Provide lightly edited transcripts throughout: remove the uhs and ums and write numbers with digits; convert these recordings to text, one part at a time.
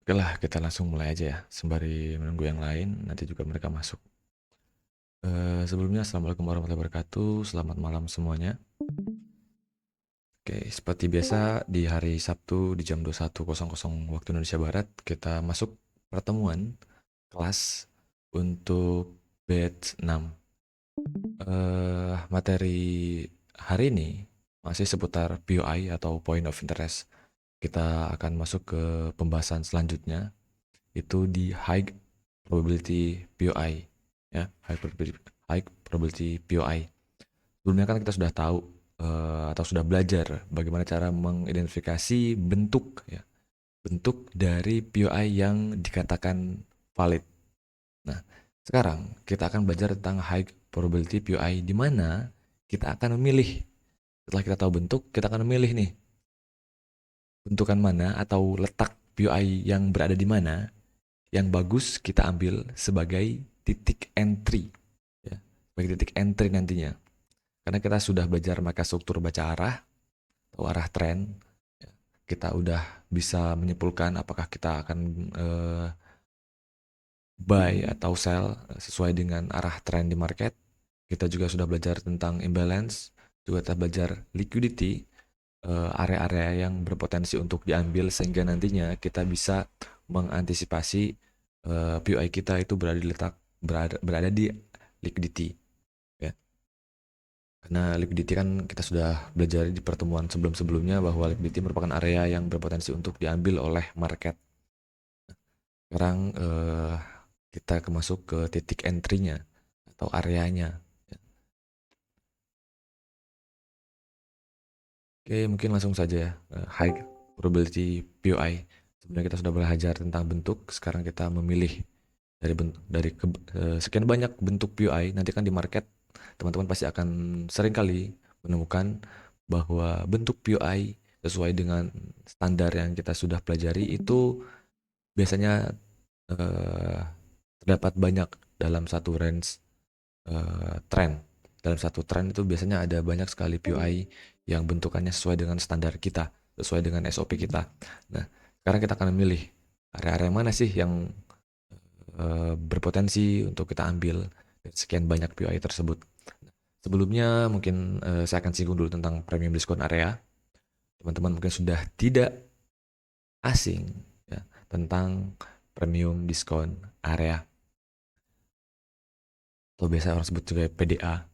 Oke lah, kita langsung mulai aja ya, sembari menunggu yang lain, nanti juga mereka masuk. Sebelumnya, Assalamualaikum warahmatullahi wabarakatuh, selamat malam semuanya. Oke, seperti biasa di hari Sabtu di jam 21.00 waktu Indonesia Barat, kita masuk pertemuan kelas untuk batch 6. Materi hari ini masih seputar POI atau Point of Interest. Kita akan masuk ke pembahasan selanjutnya, itu di high probability POI, ya, high probability POI. Sebelumnya kan kita sudah tahu atau sudah belajar bagaimana cara mengidentifikasi bentuk, ya, bentuk dari POI yang dikatakan valid. Nah, sekarang kita akan belajar tentang high probability POI, di mana kita akan memilih. Setelah kita tahu bentuk, kita akan memilih nih bentukan mana atau letak POI yang berada di mana yang bagus kita ambil sebagai titik entry, ya, sebagai titik entry nantinya. Karena kita sudah belajar maka struktur baca arah atau arah tren, ya, kita udah bisa menyimpulkan apakah kita akan buy atau sell sesuai dengan arah tren di market. Kita juga sudah belajar tentang imbalance, juga kita belajar liquidity, area-area yang berpotensi untuk diambil sehingga nantinya kita bisa mengantisipasi POI kita itu berada di liquidity, ya. Karena liquidity kan kita sudah belajar di pertemuan sebelum-sebelumnya bahwa liquidity merupakan area yang berpotensi untuk diambil oleh market. Sekarang kita masuk ke titik entry-nya atau areanya. Oke, mungkin langsung saja ya. High probability POI. Sebenarnya kita sudah belajar tentang bentuk, sekarang kita memilih dari sekian banyak bentuk POI. Nanti kan di market teman-teman pasti akan sering kali menemukan bahwa bentuk POI sesuai dengan standar yang kita sudah pelajari itu biasanya eh, terdapat banyak dalam satu range trend. Dalam satu tren itu biasanya ada banyak sekali POI yang bentukannya sesuai dengan standar kita, sesuai dengan SOP kita. Nah, sekarang kita akan memilih area-area mana sih yang berpotensi untuk kita ambil dari sekian banyak POI tersebut. Sebelumnya mungkin saya akan singgung dulu tentang premium discount area. Teman-teman mungkin sudah tidak asing, ya, tentang premium discount area atau biasa orang sebut juga PDA.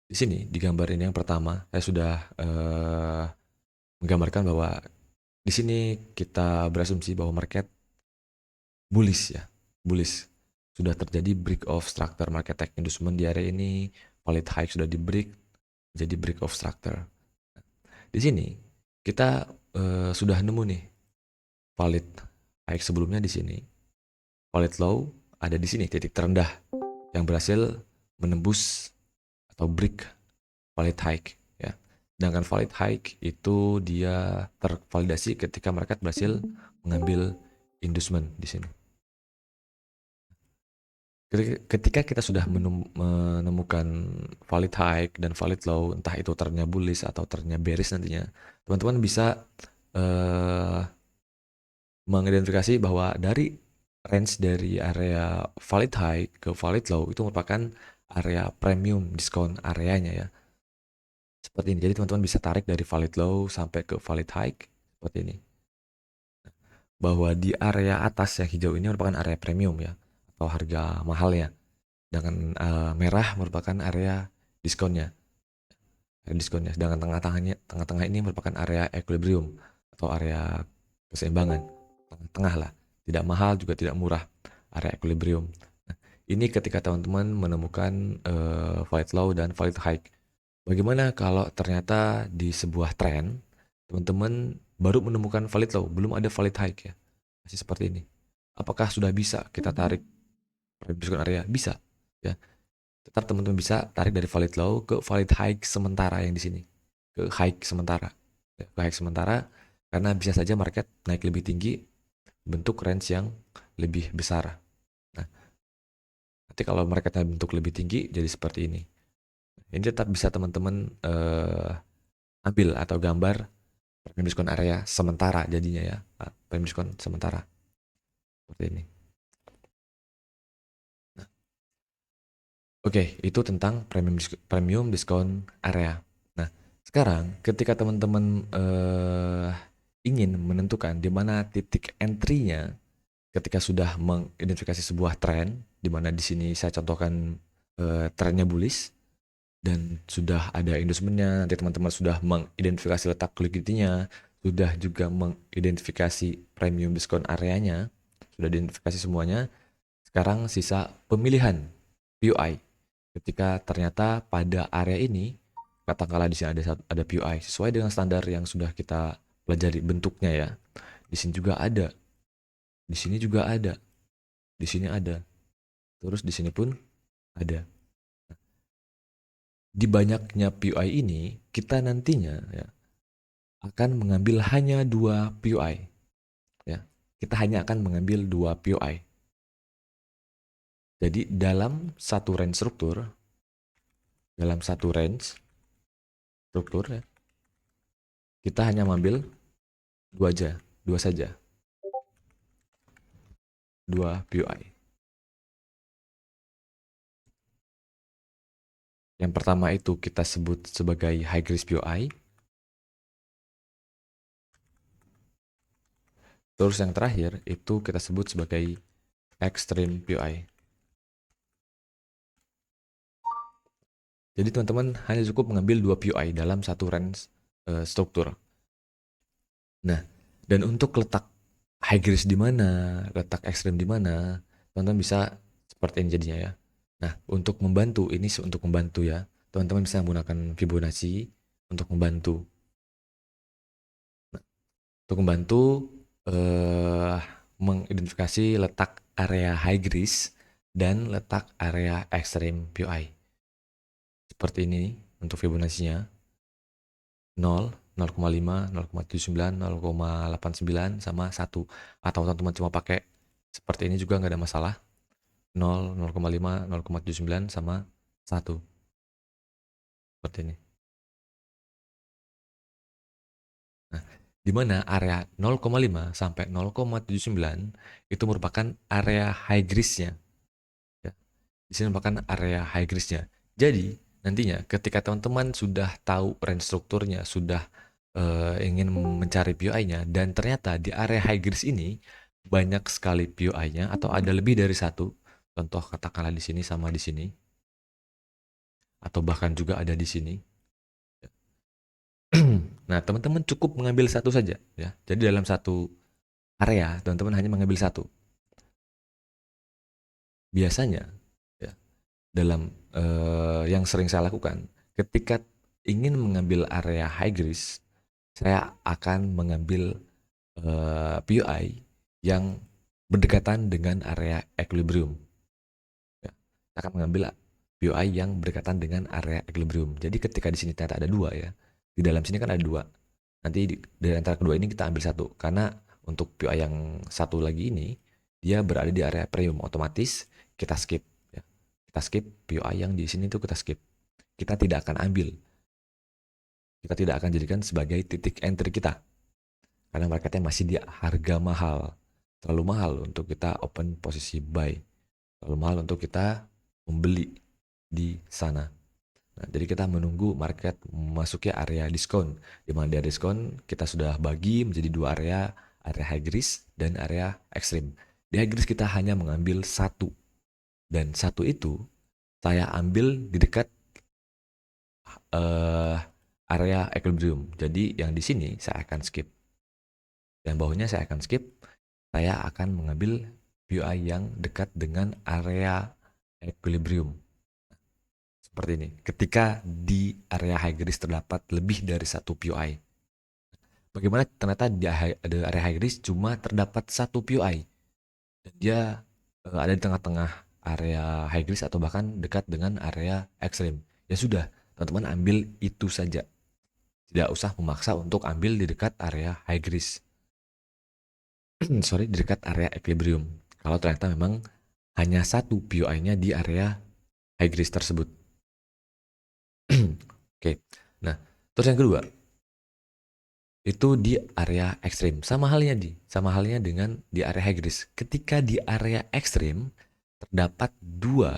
Di sini di gambar ini yang pertama saya sudah menggambarkan bahwa di sini kita berasumsi bahwa market bullish, ya, bullish. Sudah terjadi break of structure market tech inducement di area ini, valid high sudah di break, jadi break of structure. Di sini kita sudah nemu nih valid high sebelumnya di sini, valid low ada di sini titik terendah yang berhasil menembus atau break valid high, ya. Sedangkan valid high itu dia tervalidasi ketika market berhasil mengambil inducement di sini. Ketika kita sudah menemukan valid high dan valid low, entah itu ternyata bullish atau ternyata bearish nantinya, teman-teman bisa mengidentifikasi bahwa dari range dari area valid high ke valid low itu merupakan area premium diskon areanya, ya. Seperti ini. Jadi teman-teman bisa tarik dari valid low sampai ke valid high seperti ini. Bahwa di area atas yang hijau ini merupakan area premium, ya, atau harga mahalnya. Dengan merah merupakan area diskonnya. Diskonnya. Sedangkan tengah-tengah ini merupakan area equilibrium atau area keseimbangan. Tengah-tengah lah. Tidak mahal juga tidak murah. Area equilibrium. Nah, ini ketika teman-teman menemukan valid low dan valid high. Bagaimana kalau ternyata di sebuah tren teman-teman baru menemukan valid low, belum ada valid high, ya. Masih seperti ini. Apakah sudah bisa kita tarik diskon area? Bisa, ya. Tetap teman-teman bisa tarik dari valid low ke valid high sementara yang di sini. Ke high sementara. Ya, ke high sementara karena bisa saja market naik lebih tinggi bentuk range yang lebih besar. Nah, nanti kalau marketnya bentuk lebih tinggi jadi seperti ini. Ini tetap bisa teman-teman ambil atau gambar premium diskon area sementara jadinya ya, premium diskon sementara seperti ini. Nah, oke, itu tentang premium diskon area. Nah, sekarang ketika teman-teman ingin menentukan di mana titik entry-nya ketika sudah mengidentifikasi sebuah tren, di mana di sini saya contohkan trennya bullish dan sudah ada endorsement-nya, nanti teman-teman sudah mengidentifikasi letak liquidity-nya, sudah juga mengidentifikasi premium diskon areanya, sudah identifikasi semuanya. Sekarang sisa pemilihan POI. Ketika ternyata pada area ini, katakanlah di sini ada POI sesuai dengan standar yang sudah kita pelajari bentuknya ya. Di sini juga ada, di sini juga ada, di sini ada, terus di sini pun ada. Di banyaknya POI ini, kita nantinya ya akan mengambil hanya 2 POI. Ya. Kita hanya akan mengambil 2 POI. Jadi dalam satu range struktur ya, kita hanya mengambil 2 saja. 2 POI. Yang pertama itu kita sebut sebagai high risk POI. Terus yang terakhir itu kita sebut sebagai extreme POI. Jadi teman-teman hanya cukup mengambil 2 POI dalam satu range struktur. Nah, dan untuk letak high risk di mana, letak ekstrim di mana, teman-teman bisa seperti ini jadinya ya. Nah, untuk membantu, ini untuk membantu ya, teman-teman bisa menggunakan Fibonacci untuk membantu. Nah, untuk membantu mengidentifikasi letak area high risk dan letak area ekstrim POI. Seperti ini untuk Fibonacci-nya. 0, 0,5, 0,79, 0,89 sama 1. Atau teman-teman cuma pakai seperti ini juga nggak ada masalah. 0, 0,5, 0,79 sama 1. Seperti ini. Nah, di mana area 0,5 sampai 0,79 itu merupakan area high risk-nya. Ya. Di sini merupakan area high risk-nya. Jadi, nantinya ketika teman-teman sudah tahu range strukturnya, sudah ingin mencari POI-nya, dan ternyata di area high risk ini banyak sekali POI-nya atau ada lebih dari satu, contoh katakanlah di sini sama di sini, atau bahkan juga ada di sini. Nah, teman-teman cukup mengambil satu saja ya. Jadi dalam satu area, teman-teman hanya mengambil satu. Biasanya ya, dalam yang sering saya lakukan, ketika ingin mengambil area high risk, saya akan mengambil POI yang berdekatan dengan area equilibrium. Ya, saya akan mengambil POI yang berdekatan dengan area equilibrium. Jadi ketika di sini ternyata ada 2 ya, di dalam sini kan ada 2. Nanti dari antara kedua ini kita ambil satu, karena untuk POI yang satu lagi ini dia berada di area premium, otomatis kita skip ya. Kita skip POI yang di sini tuh, kita skip. Kita tidak akan ambil. Kita tidak akan jadikan sebagai titik entry kita. Karena marketnya masih di harga mahal. Terlalu mahal untuk kita open posisi buy. Terlalu mahal untuk kita membeli di sana. Nah, jadi kita menunggu market memasuki area diskon. Di mana di area diskon kita sudah bagi menjadi 2 area, area high risk dan area ekstrim. Di high risk kita hanya mengambil satu. Dan satu itu saya ambil di dekat area equilibrium. Jadi yang di sini saya akan skip. Yang bawahnya saya akan skip. Saya akan mengambil POI yang dekat dengan area equilibrium. Seperti ini. Ketika di area high risk terdapat lebih dari satu POI. Bagaimana ternyata di area high risk cuma terdapat satu POI. Dan dia ada di tengah-tengah area high risk atau bahkan dekat dengan area ekstrim. Ya sudah, teman-teman ambil itu saja. Tidak usah memaksa untuk ambil di dekat area high risk. Sorry, di dekat area equilibrium. Kalau ternyata memang hanya satu POI-nya di area high risk tersebut. Oke. Nah, terus yang kedua, itu di area ekstrim. Sama halnya dengan di area high risk. Ketika di area ekstrim terdapat dua,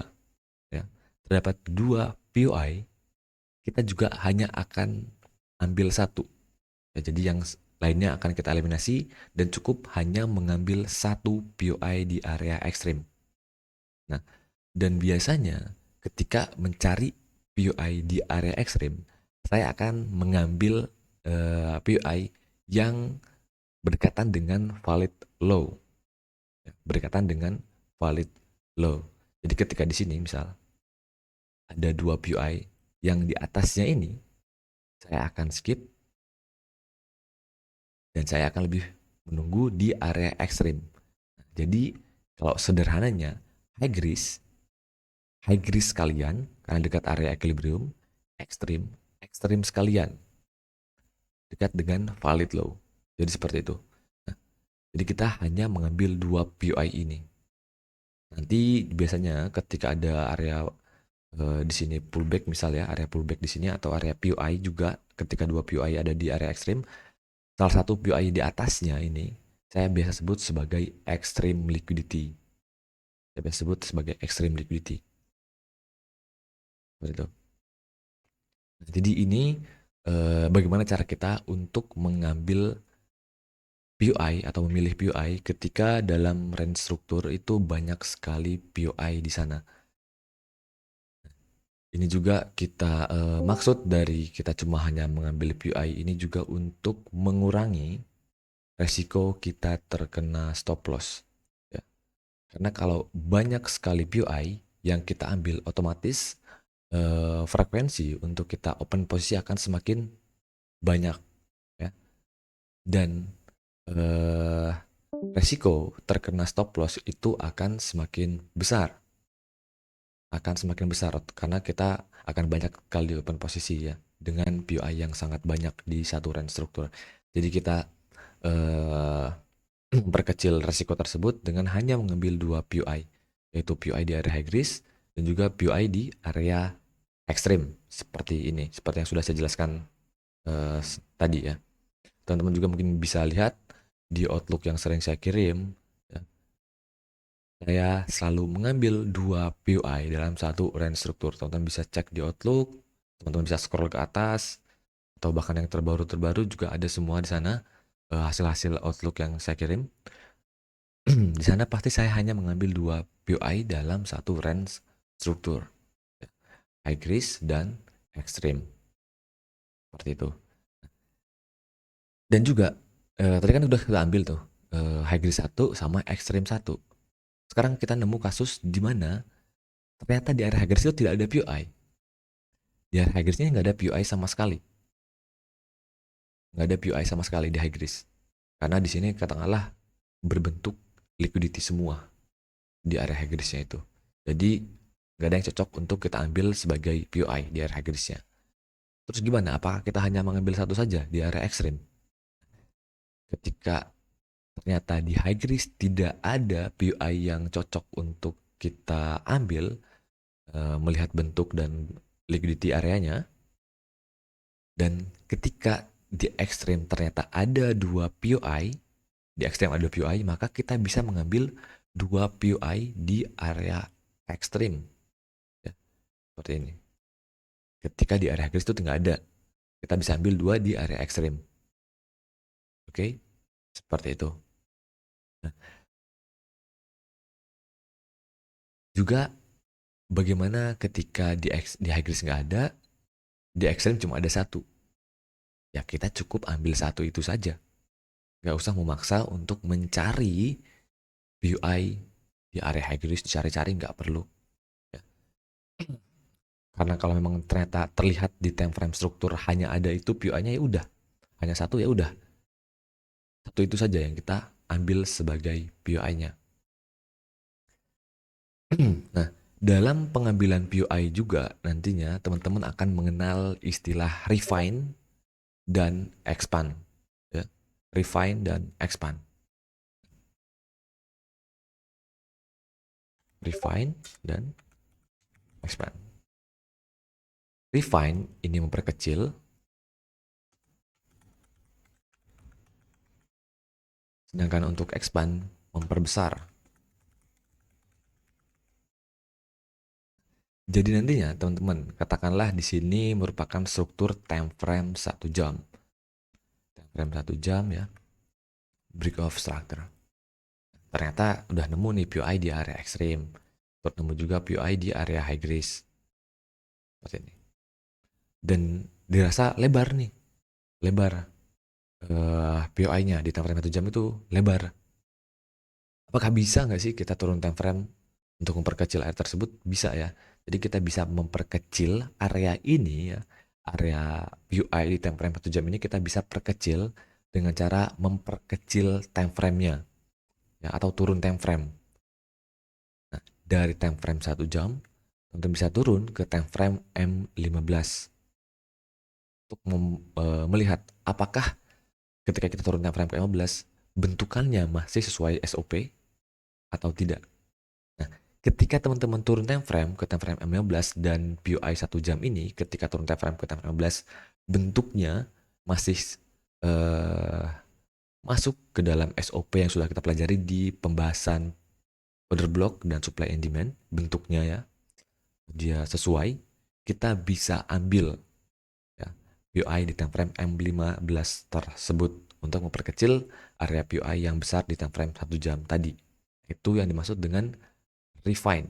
ya, terdapat dua POI, kita juga hanya akan ambil satu. Ya, jadi yang lainnya akan kita eliminasi dan cukup hanya mengambil satu POI di area ekstrim. Nah, dan biasanya ketika mencari POI di area ekstrim, saya akan mengambil POI yang berdekatan dengan valid low. Ya, berdekatan dengan valid low. Jadi ketika di sini misal ada dua POI yang di atasnya ini, saya akan skip dan saya akan lebih menunggu di area ekstrim. Jadi kalau sederhananya high risk sekalian karena dekat area equilibrium, ekstrim sekalian dekat dengan valid low. Jadi seperti itu. Nah, jadi kita hanya mengambil dua POI ini. Nanti biasanya ketika ada area di sini pullback misalnya, area pullback di sini atau area POI juga ketika dua POI ada di area ekstrim, salah satu POI di atasnya ini saya biasa sebut sebagai extreme liquidity. Saya biasa sebut sebagai extreme liquidity. Seperti itu. Jadi ini bagaimana cara kita untuk mengambil POI atau memilih POI ketika dalam range struktur itu banyak sekali POI di sana. Ini juga kita maksud dari kita cuma hanya mengambil POI ini juga untuk mengurangi resiko kita terkena stop loss. Ya. Karena kalau banyak sekali POI yang kita ambil, otomatis frekuensi untuk kita open posisi akan semakin banyak, ya. Dan resiko terkena stop loss itu akan semakin besar. Karena kita akan banyak kali open posisi ya dengan POI yang sangat banyak di satu range struktur. Jadi kita memperkecil resiko tersebut dengan hanya mengambil dua POI, yaitu POI di area high risk dan juga POI di area ekstrim seperti ini, seperti yang sudah saya jelaskan tadi ya. Teman-teman juga mungkin bisa lihat di Outlook yang sering saya kirim, ya, saya selalu mengambil dua POI dalam satu range struktur. Teman-teman bisa cek di Outlook, teman-teman bisa scroll ke atas, atau bahkan yang terbaru-terbaru juga ada semua di sana hasil-hasil Outlook yang saya kirim. Di sana pasti saya hanya mengambil dua POI dalam satu range struktur, high risk dan ekstrim, seperti itu. Dan juga tadi kan udah kita ambil tuh high risk 1 sama ekstrim 1. Sekarang kita nemu kasus di mana ternyata di area high risk itu tidak ada POI. Di area high risk-nya nggak ada POI sama sekali. Nggak ada POI sama sekali di high risk. Karena di sini katakanlah berbentuk liquidity semua di area high risk-nya itu. Jadi nggak ada yang cocok untuk kita ambil sebagai POI di area high risk-nya. Terus gimana? Apakah kita hanya mengambil satu saja di area ekstrim? Ketika ternyata di high risk tidak ada POI yang cocok untuk kita ambil, melihat bentuk dan liquidity areanya, dan ketika di ekstrim ternyata ada dua POI, di ekstrim ada POI, maka kita bisa mengambil dua POI di area ekstrim. Ya, seperti ini. Ketika di area high risk itu nggak ada, kita bisa ambil dua di area ekstrim. Oke, seperti itu. Nah, juga bagaimana ketika di high risk nggak ada, di ekstrim cuma ada satu. Ya kita cukup ambil satu itu saja. Nggak usah memaksa untuk mencari POI di area high risk, dicari-cari nggak perlu. Ya. Karena kalau memang ternyata terlihat di time frame struktur hanya ada itu POI-nya, ya udah. Hanya satu, ya udah. Satu itu saja yang kita ambil sebagai POI-nya. Nah, dalam pengambilan POI juga nantinya teman-teman akan mengenal istilah refine dan expand. Ya. Refine dan expand. Refine dan expand. Refine ini memperkecil, Sedangkan untuk expand memperbesar. Jadi nantinya teman-teman, katakanlah di sini merupakan struktur time frame 1 jam. Time frame 1 jam ya, break of structure. Ternyata udah nemu nih POI di area ekstrim. Terus nemu juga POI di area high risk. Seperti ini. Dan dirasa lebar nih. Lebar. POI-nya di time frame 1 jam itu lebar. Apakah bisa nggak sih kita turun time frame untuk memperkecil area tersebut? Bisa ya. Jadi kita bisa memperkecil area ini ya. Area POI di time frame 1 jam ini kita bisa perkecil dengan cara memperkecil time frame-nya. Ya, atau turun time frame. Nah, dari time frame 1 jam, teman bisa turun ke time frame M15 untuk melihat apakah ketika kita turun time frame ke M15 bentukannya masih sesuai SOP atau tidak. Nah, ketika teman-teman turun time frame ke time frame M15 dan POI 1 jam ini, ketika turun time frame ke time frame 15, bentuknya masih masuk ke dalam SOP yang sudah kita pelajari di pembahasan order block dan supply and demand, bentuknya ya, dia sesuai, kita bisa ambil ya, POI di time frame M15 tersebut untuk memperkecil area POI yang besar di time frame 1 jam tadi. Itu yang dimaksud dengan refine.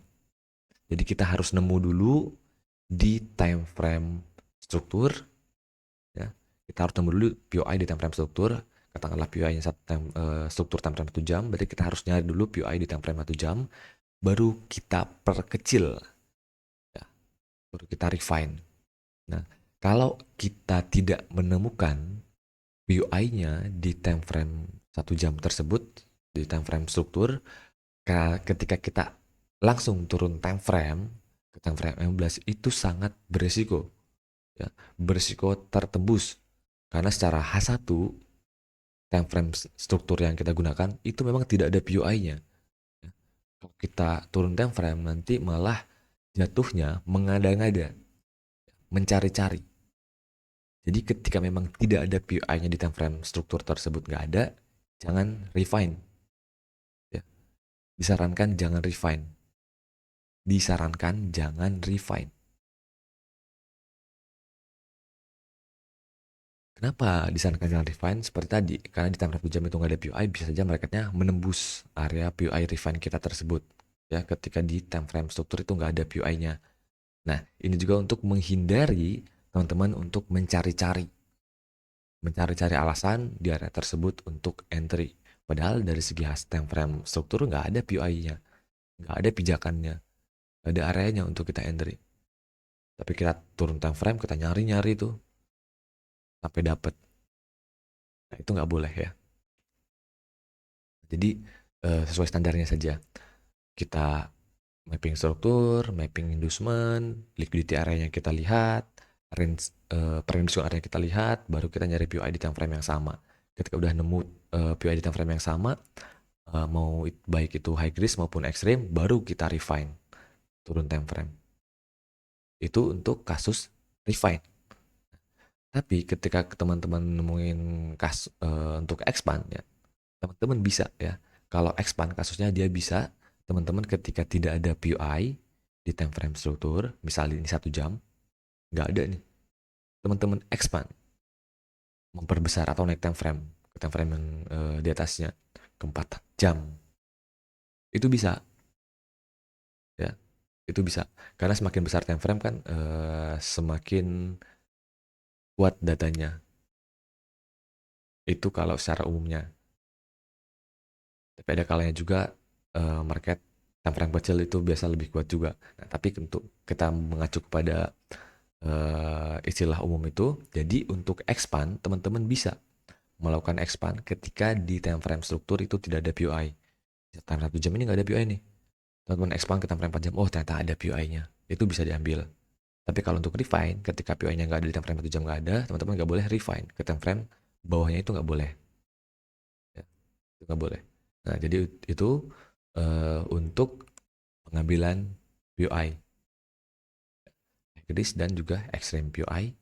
Jadi kita harus nemu dulu di time frame struktur ya. Kita harus nemu dulu POI di time frame struktur. Katakanlah POI-nya struktur time frame 1 jam, berarti kita harus nyari dulu POI di time frame 1 jam, baru kita perkecil ya, baru kita refine. Nah, kalau kita tidak menemukan POI-nya di time frame 1 jam tersebut, di time frame struktur, ketika kita langsung turun time frame ke time frame 15 itu sangat beresiko. Ya, beresiko tertembus. Karena secara H1, time frame struktur yang kita gunakan itu memang tidak ada POI-nya. Ya. Kalau kita turun time frame nanti malah jatuhnya mengada-ngada, mencari-cari. Jadi ketika memang tidak ada POI-nya di time frame struktur tersebut nggak ada, jangan refine. Ya. Disarankan jangan refine. Disarankan jangan refine. Kenapa disarankan jangan refine? Seperti tadi, karena di time frame 1 jam itu nggak ada POI, bisa saja marketnya menembus area POI refine kita tersebut. Ya, ketika di time frame struktur itu nggak ada POI-nya. Nah, ini juga untuk menghindari teman-teman untuk mencari-cari alasan di area tersebut untuk entry. Padahal dari segi time frame struktur nggak ada POI-nya, nggak ada pijakannya, nggak ada areanya untuk kita entry. Tapi kita turun time frame, kita nyari-nyari tuh sampai dapat. Nah, itu nggak boleh ya. Jadi sesuai standarnya saja. Kita mapping struktur, mapping inducement, liquidity area yang kita lihat, range perenduction area yang kita lihat, baru kita nyari POI di time frame yang sama. Ketika udah nemu POI di time frame yang sama, mau baik itu high risk maupun extreme, baru kita refine turun time frame. Itu untuk kasus refine. Tapi ketika teman-teman nemuin untuk expand ya, teman-teman bisa ya. Kalau expand kasusnya dia bisa teman-teman ketika tidak ada POI di time frame struktur, misalnya ini 1 jam, nggak ada nih. Teman-teman expand, memperbesar atau naik time frame ke time frame yang di atasnya ke 4 jam. Itu bisa ya. Itu bisa. Karena semakin besar time frame kan semakin kuat datanya. Itu kalau secara umumnya. Tapi ada kalanya juga market time frame kecil itu biasa lebih kuat juga. Nah, tapi untuk kita mengacu kepada istilah umum itu, jadi untuk expand teman-teman bisa melakukan expand ketika di time frame struktur itu tidak ada POI. Time 1 jam ini nggak ada POI nih. Teman-teman expand ke time frame 4 jam, oh ternyata ada POI-nya. Itu bisa diambil. Tapi kalau untuk refine, ketika POI-nya nggak ada di time frame 1 jam nggak ada, teman-teman nggak boleh refine ke time frame bawahnya itu nggak boleh. Ya, itu nggak boleh. Nah, jadi itu untuk pengambilan POI, risk dan juga extreme POI,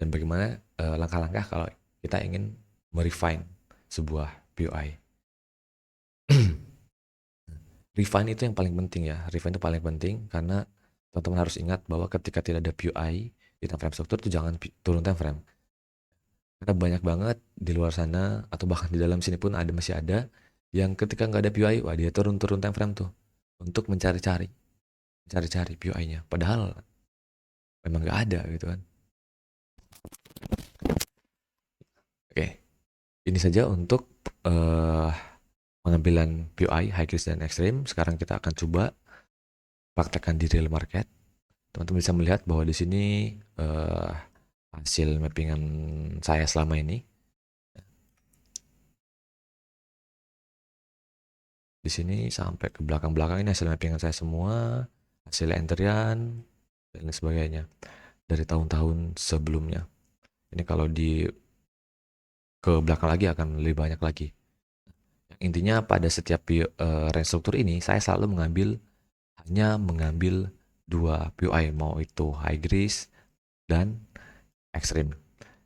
dan bagaimana langkah-langkah kalau kita ingin merefine sebuah POI. Refine itu yang paling penting ya. Refine itu paling penting karena teman-teman harus ingat bahwa ketika tidak ada PUI di time frame struktur itu jangan turun time frame. Karena banyak banget di luar sana atau bahkan di dalam sini pun masih ada yang ketika nggak ada PUI, wah dia turun time frame tuh untuk mencari-cari PUI-nya. Padahal memang nggak ada gitu kan. Oke, ini saja untuk pengambilan PUI high risk dan extreme. Sekarang kita akan coba praktekkan di real market. Teman-teman bisa melihat bahwa di sini hasil mappingan saya selama ini. Di sini sampai ke belakang-belakang ini hasil mappingan saya semua, hasil enterian dan lain sebagainya dari tahun-tahun sebelumnya. Ini kalau di ke belakang lagi akan lebih banyak lagi. Intinya pada setiap range struktur ini saya selalu hanya mengambil 2 POI, mau itu high risk dan extreme.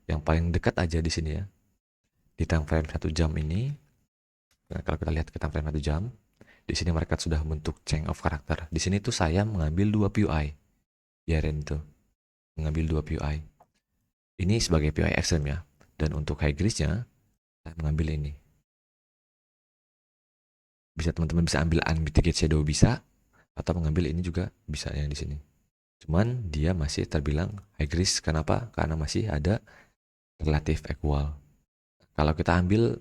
Yang paling dekat aja di sini ya. Di time frame 1 jam ini, nah, kalau kita lihat ke time frame 1 jam, di sini market sudah membentuk chain of character. Di sini tuh saya mengambil 2 POI. Ya Ren itu mengambil 2 POI. Ini sebagai POI extreme ya. Dan untuk high risk-nya saya mengambil ini. Bisa teman-teman bisa ambil unmitigated shadow bisa atau mengambil ini juga bisa yang di sini. Cuman dia masih terbilang high risk. Kenapa? Karena masih ada relatif equal. Kalau kita ambil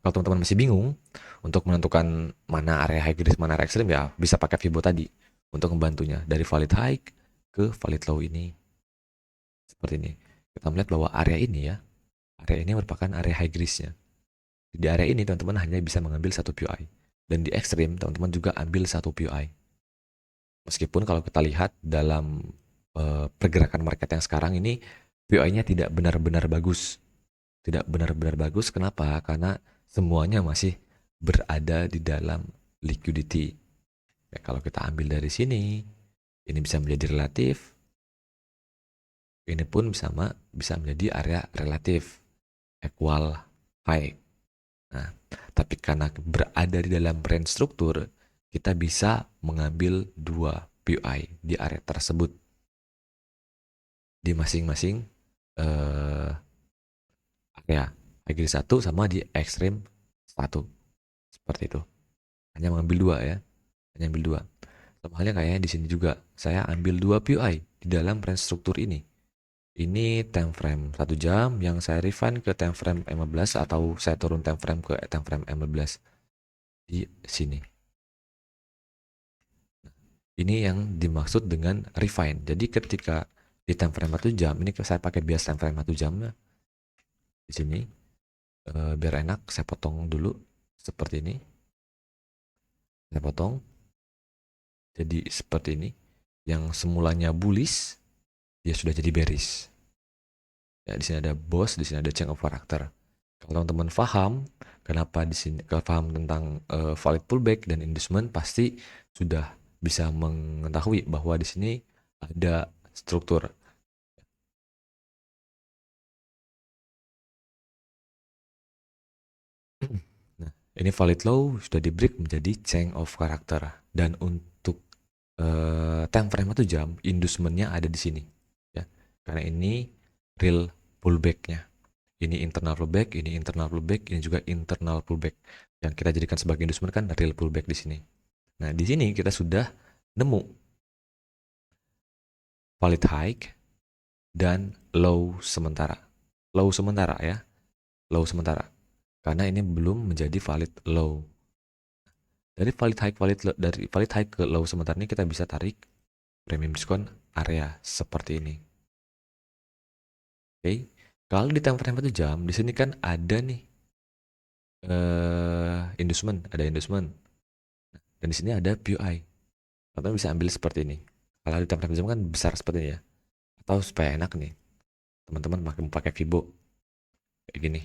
kalau teman-teman masih bingung untuk menentukan mana area high risk, mana area extreme, ya bisa pakai Fibo tadi untuk membantunya dari valid high ke valid low ini. Seperti ini. Kita melihat bahwa area ini ya, area ini merupakan area high risk-nya. Di area ini teman-teman hanya bisa mengambil 1 POI. Dan di extreme teman-teman juga ambil 1 POI. Meskipun kalau kita lihat dalam pergerakan market yang sekarang ini, POI-nya tidak benar-benar bagus. Tidak benar-benar bagus, kenapa? Karena semuanya masih berada di dalam liquidity. Ya, kalau kita ambil dari sini, ini bisa menjadi relatif, ini pun bisa menjadi area relatif, equal high. Nah, tapi karena berada di dalam range struktur, kita bisa mengambil 2 POI di area tersebut. Di masing-masing area. High 1 sama di extreme 1. Seperti itu. Hanya mengambil 2 ya. Hanya ambil 2. Sama halnya kayaknya di sini juga. Saya ambil 2 POI di dalam range struktur ini. Ini time frame 1 jam yang saya refine ke time frame 15 atau saya turun time frame ke time frame 15 di sini. Ini yang dimaksud dengan refine. Jadi ketika di time frame 1 jam, ini saya pakai bias time frame 1 jam ya. Di sini biar enak saya potong dulu seperti ini. Saya potong. Jadi seperti ini. Yang semulanya bullish, dia sudah jadi bearish. Ya, di sini ada boss, di sini ada chain of character. Kalau teman-teman paham kenapa di sini, kalau paham tentang valid pullback dan inducement, pasti sudah bisa mengetahui bahwa di sini ada struktur. Nah, ini valid low sudah di break menjadi chain of character. Dan untuk time frame 1 jam, inducementnya ada di sini. Ya, karena ini real pullbacknya. Ini internal pullback, ini internal pullback, ini juga internal pullback. Yang kita jadikan sebagai inducement kan real pullback di sini. Nah, di sini kita sudah nemu valid high dan low sementara. Low sementara ya. Low sementara. Karena ini belum menjadi valid low. Dari valid high ke low sementara ini kita bisa tarik premium diskon area seperti ini. Oke. Kalau di time frame 1 jam, di sini kan ada nih inducement, ada inducement. Dan di sini ada POI. Teman-teman bisa ambil seperti ini. Kalau di time frame 1 jam kan besar seperti ini ya. Atau supaya enak nih, teman-teman pakai Fibo kayak gini.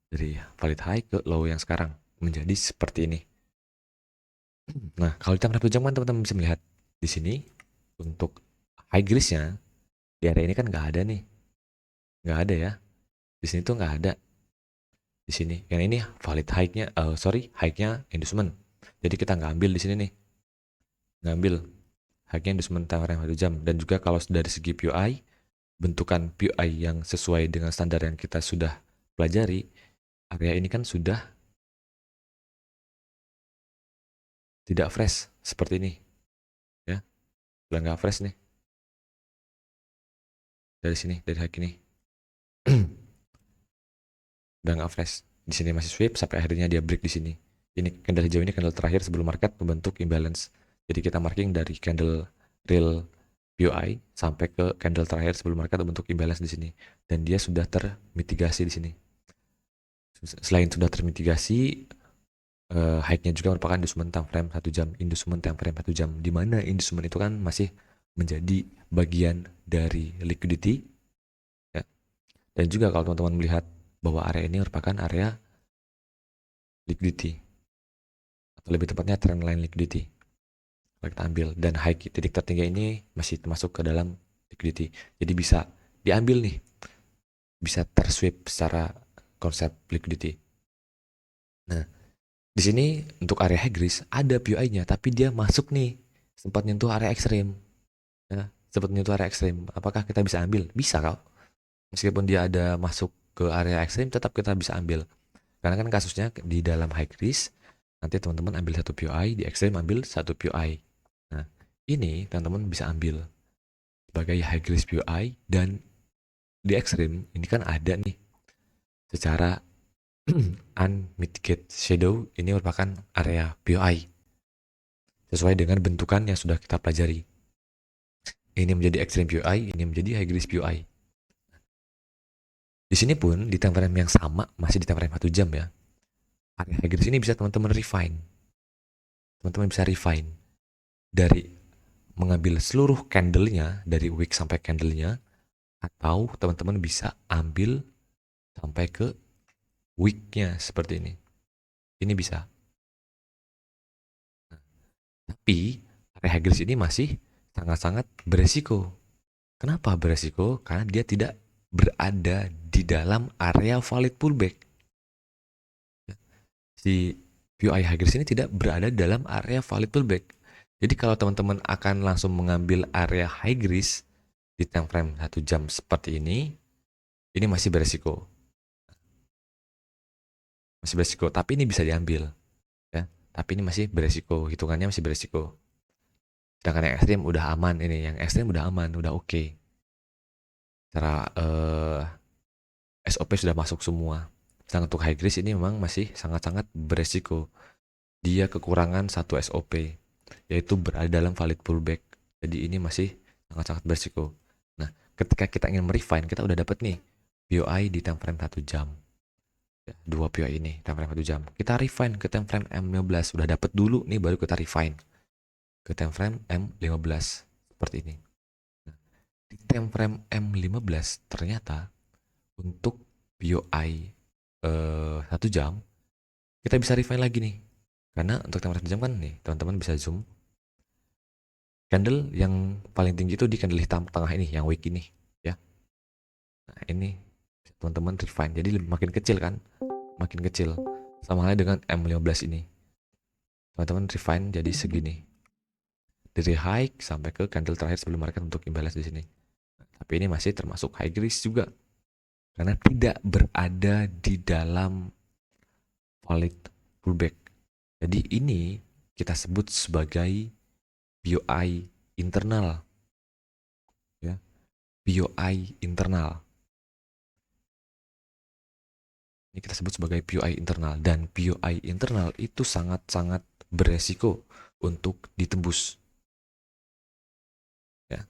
Dari valid high ke low yang sekarang menjadi seperti ini. Nah, kalau di time frame 1 jam kan teman-teman bisa melihat di sini untuk high risk-nya di area ini kan nggak ada nih. Nggak ada ya. Di sini tuh nggak ada. di sini. Yang ini valid high-nya inducement. Jadi kita nggak ambil di sini nih, ngambil high-nya inducement time frame 1 jam. Dan juga kalau dari segi POI, bentukan POI yang sesuai dengan standar yang kita sudah pelajari, area ini kan sudah tidak fresh seperti ini, ya, sudah nggak fresh nih dari sini, dari high ini. Udah nggak fresh. Di sini masih sweep sampai akhirnya dia break di sini. Ini candle hijau ini candle terakhir sebelum market membentuk imbalance. Jadi kita marking dari candle real POI sampai ke candle terakhir sebelum market membentuk imbalance di sini. Dan dia sudah termitigasi di sini. Selain sudah termitigasi, high-nya juga merupakan inducement time frame 1 jam, inducement time frame 1 jam, di mana inducement itu kan masih menjadi bagian dari liquidity, ya. Dan juga kalau teman-teman melihat bahwa area ini merupakan area liquidity, atau lebih tepatnya trendline liquidity. Kalau kita ambil, dan high titik tertinggi ini masih termasuk ke dalam liquidity, jadi bisa diambil nih, bisa tersweep secara konsep liquidity. Nah, di sini untuk area high risk ada POI-nya, tapi dia masuk nih, sempat nyentuh area ekstrim. Ya, sempat nyentuh area ekstrim. Apakah kita bisa ambil? Bisa kok. Meskipun dia ada masuk ke area ekstrim, tetap kita bisa ambil. Karena kan kasusnya di dalam high risk, nanti teman-teman ambil satu POI, di ekstrim ambil satu POI. Nah, ini teman-teman bisa ambil sebagai high risk POI, dan di ekstrim ini kan ada nih secara unmitigated shadow, ini merupakan area POI sesuai dengan bentukan yang sudah kita pelajari. Ini menjadi extreme POI, ini menjadi high risk POI. Di sini pun di time frame yang sama, masih di time frame 1 jam ya. Area high risk ini bisa teman-teman refine. Teman-teman bisa refine dari mengambil seluruh candle-nya dari wick sampai candle-nya, atau teman-teman bisa ambil sampai ke wick-nya seperti ini. Ini bisa. Nah, tapi area high risk ini masih sangat-sangat beresiko. Kenapa beresiko? Karena dia tidak berada di dalam area valid pullback. Si POI high risk ini tidak berada dalam area valid pullback. Jadi kalau teman-teman akan langsung mengambil area high risk di time frame 1 jam seperti ini masih beresiko. Masih beresiko, tapi ini bisa diambil. Ya. Tapi ini masih beresiko, hitungannya masih beresiko. Sedangkan yang ekstrim udah aman ini, yang ekstrim udah aman, udah oke. Secara SOP sudah masuk semua. Sedangkan untuk high risk ini memang masih sangat-sangat beresiko. Dia kekurangan satu SOP, yaitu berada dalam valid pullback. Jadi ini masih sangat-sangat beresiko. Nah, ketika kita ingin merefine, kita udah dapat nih POI di time frame 1 jam. Ya, dua POI ini time frame 1 jam. Kita refine ke time frame M15. Udah dapat dulu nih, baru kita refine ke time frame M15 seperti ini. Nah, di time frame M15 ternyata untuk POI 1 jam kita bisa refine lagi nih. Karena untuk time frame 1 jam kan nih, teman-teman bisa zoom. Candle yang paling tinggi itu di candle hitam tengah ini, yang wick ini, ya. Nah, ini teman-teman refine. Jadi makin kecil kan? Makin kecil. Sama halnya dengan M15 ini. Teman-teman refine jadi segini. Dari high sampai ke candle terakhir sebelum market untuk imbalance di sini. Tapi ini masih termasuk high risk juga. Karena tidak berada di dalam valid pullback. Jadi ini kita sebut sebagai POI internal, ya, POI internal. Ini kita sebut sebagai POI internal, dan POI internal itu sangat-sangat beresiko untuk ditembus, ya,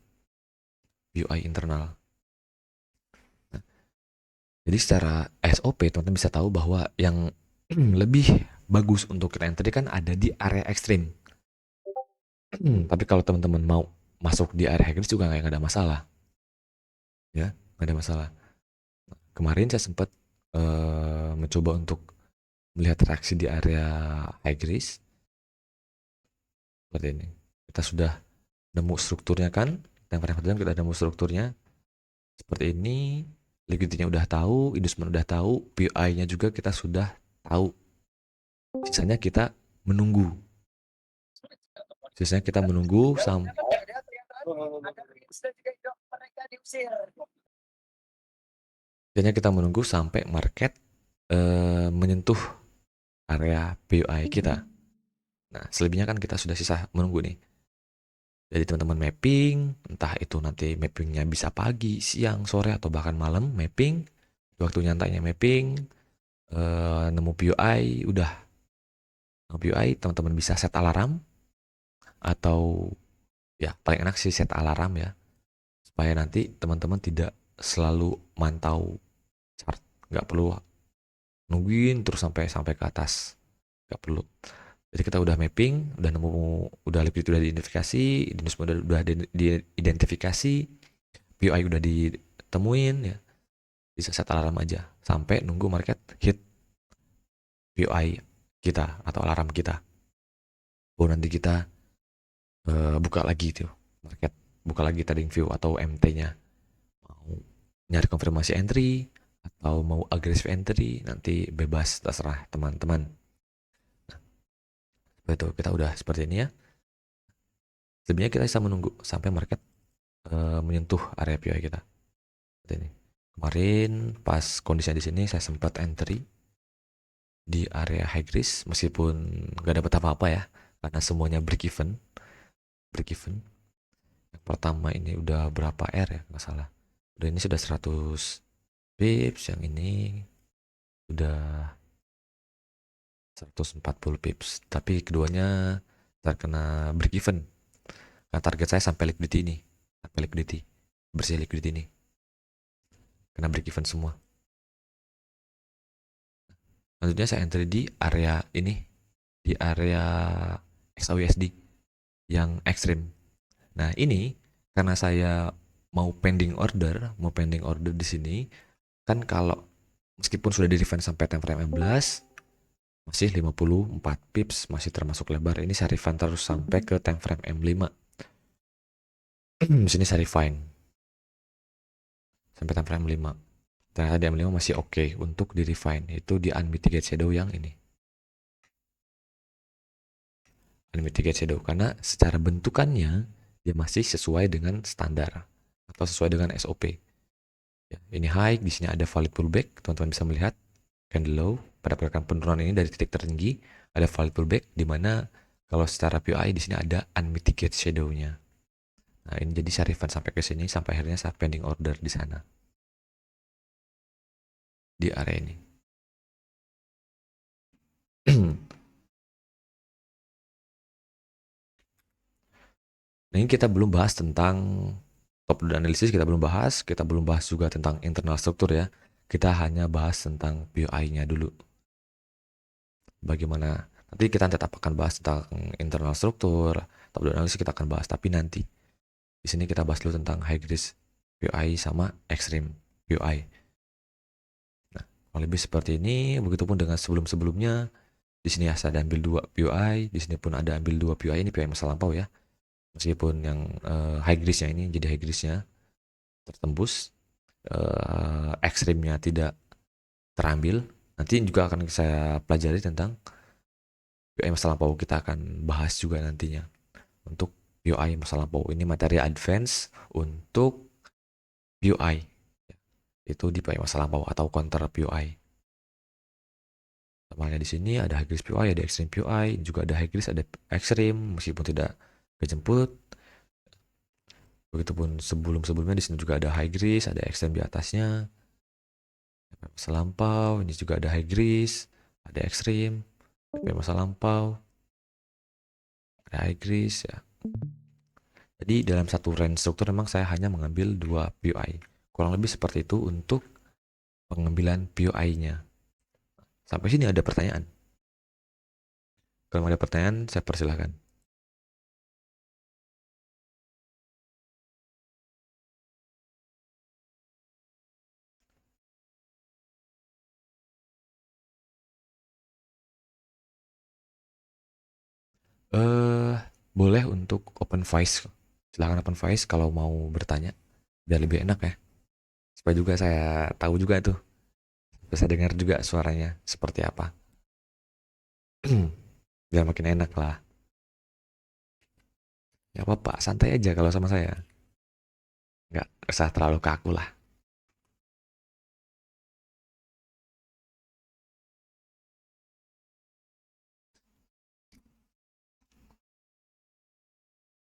POI internal. Nah, jadi secara SOP teman-teman bisa tahu bahwa yang lebih bagus untuk kita entry kan ada di area ekstrim. Tapi kalau teman-teman mau masuk di area high risk juga nggak ada masalah, ya, nggak ada masalah. Kemarin saya sempat mencoba untuk melihat reaksi di area high risk seperti ini. Kita sudah nemu strukturnya kan, yang pada kita nemu strukturnya seperti ini. liquidity-nya udah tahu, inducement udah tahu, POI-nya juga kita sudah tahu. Sisanya kita menunggu. Sisanya kita menunggu sampai market menyentuh area POI kita. Nah, selebihnya kan kita sudah sisa menunggu nih. Jadi teman-teman mapping, entah itu nanti mappingnya bisa pagi, siang, sore, atau bahkan malam mapping. Waktu nyantainya mapping, nemu POI, udah. Nemu POI, teman-teman bisa set alarm, atau ya paling enak sih set alarm ya. Supaya nanti teman-teman tidak selalu mantau chart. Nggak perlu nungguin terus sampai ke atas. Nggak perlu. Jadi kita udah mapping, udah nemu, udah liquidity udah diidentifikasi, udah diidentifikasi, POI udah ditemuin ya. Bisa set alarm aja sampai nunggu market hit POI kita atau alarm kita. Baru nanti kita buka lagi tuh market, buka lagi trading view atau MT-nya. Mau nyari konfirmasi entry atau mau aggressive entry, nanti bebas, terserah teman-teman. Betul, kita udah seperti ini ya. Sebenarnya kita bisa menunggu sampai market menyentuh area POI kita. Seperti ini. Kemarin pas kondisinya di sini saya sempat entry di area high risk meskipun gak dapat apa-apa ya, karena semuanya break even. Yang pertama ini udah berapa R ya, nggak salah. Udah ini sudah 100 pips, yang ini udah 140 pips. Tapi keduanya terkena break even. Nah, target saya sampai liquidity ini. Sampai liquidity. Bersih liquidity ini. Kena break even semua. Selanjutnya saya entry di area ini. Di area XAUSD yang ekstrim. Nah, ini karena saya mau pending order di sini, kan kalau meskipun sudah di refund sampai time frame 15, masih 54 pips, masih termasuk lebar. Ini saya refine terus sampai ke time frame M5. Di sini saya refine sampai time frame M5. Ternyata di M5 masih oke untuk di refine, itu di unmitigate shadow yang ini. Unmitigate shadow karena secara bentukannya dia masih sesuai dengan standar atau sesuai dengan SOP. Ya, ini high, di sini ada valid pullback, teman-teman bisa melihat candle low pada pergerakan penurunan ini dari titik tertinggi ada valid pullback, di mana kalau secara POI di sini ada unmitigate shadow-nya. Nah, ini jadi saya refund sampai ke sini sampai akhirnya saya pending order di sana. Di area ini. Nah, ini kita belum bahas tentang top down analysis, kita belum bahas juga tentang internal struktur ya. Kita hanya bahas tentang POI-nya dulu. Bagaimana nanti kita tetap akan bahas tentang internal struktur, top down analysis kita akan bahas, tapi nanti di sini kita bahas dulu tentang high risk POI sama extreme POI. Nah, kalau lebih seperti ini, begitupun dengan sebelum-sebelumnya. Di sini ya saya ambil 2 POI, di sini pun ada ambil 2 POI, ini POI masa lampau ya. Meskipun yang high risk-nya ini jadi high risk-nya tertembus, ekstrimnya tidak terambil. Nanti juga akan saya pelajari tentang POI masa lampau, kita akan bahas juga nantinya untuk POI masa lampau. Ini materi advance untuk POI, itu di POI masa lampau atau counter POI. Namanya di sini ada high risk POI, ada extreme POI, juga ada high risk, ada extreme meskipun tidak kejemput. Begitupun sebelum-sebelumnya di sini juga ada high risk, ada extreme di atasnya. Masa lampau, ini juga ada high risk, ada extreme, masa lampau, ada high risk ya. Jadi dalam satu range struktur memang saya hanya mengambil 2 POI. Kurang lebih seperti itu untuk pengambilan POI-nya. Sampai sini ada pertanyaan? Kalau ada pertanyaan, saya persilahkan. Boleh untuk open voice. Silahkan open voice kalau mau bertanya, biar lebih enak ya. supaya juga saya tahu juga tuh, bisa dengar juga suaranya seperti apa. Biar makin enak lah. Ya apa-apa, santai aja kalau sama saya. Nggak usah terlalu kaku lah.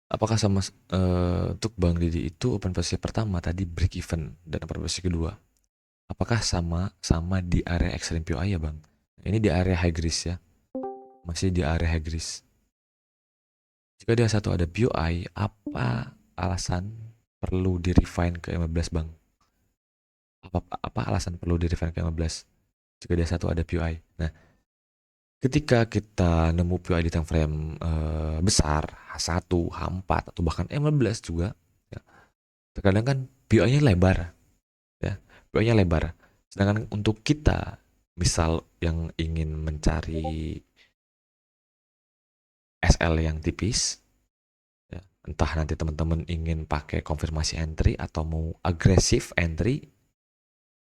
Apakah sama untuk Bang Didi itu open posisi pertama tadi break even dan open posisi kedua? Apakah sama sama di area extreme POI ya Bang? Ini di area high grease ya. Masih di area high grease. Jika dia satu ada POI, apa alasan perlu di refine ke 15 Bang? Apa alasan perlu di refine ke 15? Jika dia satu ada POI. Nah, ketika kita nemu POI di time frame besar, H1, H4 atau bahkan 15 juga, ya, terkadang kan POI-nya lebar, ya. POI-nya lebar. Sedangkan untuk kita misal yang ingin mencari SL yang tipis, ya, entah nanti teman-teman ingin pakai konfirmasi entry atau mau agresif entry,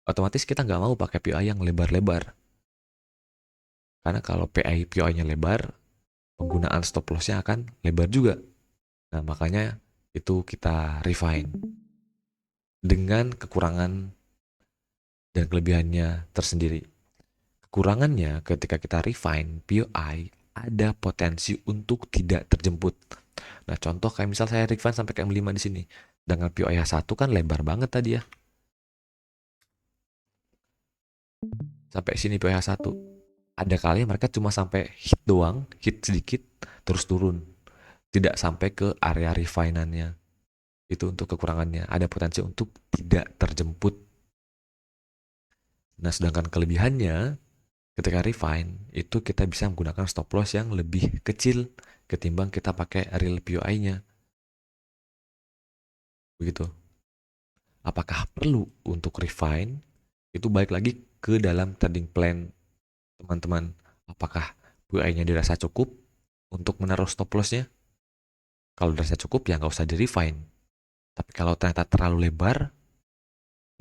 otomatis kita nggak mau pakai POI yang lebar-lebar. Karena kalau POI-nya lebar, penggunaan stop loss-nya akan lebar juga. Nah, makanya itu kita refine dengan kekurangan dan kelebihannya tersendiri. Kekurangannya ketika kita refine POI ada potensi untuk tidak terjemput. Nah, contoh kayak misal saya refine sampai ke M5 di sini. Dengan POI H1 kan lebar banget tadi ya. Sampai sini POI H1. Ada kali mereka cuma sampai hit doang, hit sedikit, terus turun. Tidak sampai ke area refinannya. Itu untuk kekurangannya. Ada potensi untuk tidak terjemput. Nah, sedangkan kelebihannya ketika refine itu kita bisa menggunakan stop loss yang lebih kecil ketimbang kita pakai real POI-nya. Begitu. Apakah perlu untuk refine? Itu balik lagi ke dalam trading plan teman-teman. Apakah POI-nya dirasa cukup untuk menaruh stop loss-nya? Kalau dirasa cukup ya nggak usah di refine. Tapi kalau ternyata terlalu lebar,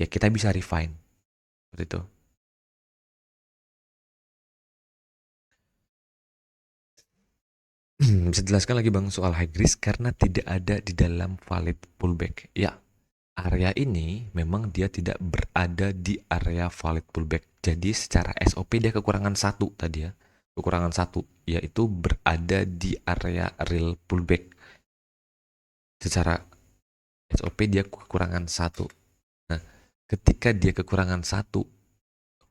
ya kita bisa refine. Seperti itu. Bisa jelaskan lagi Bang soal high risk karena tidak ada di dalam valid pullback. Ya, area ini memang dia tidak berada di area valid pullback. Jadi secara SOP dia kekurangan satu tadi ya. Kekurangan satu, yaitu berada di area real pullback. Secara SOP dia kekurangan satu. Nah, ketika dia kekurangan satu,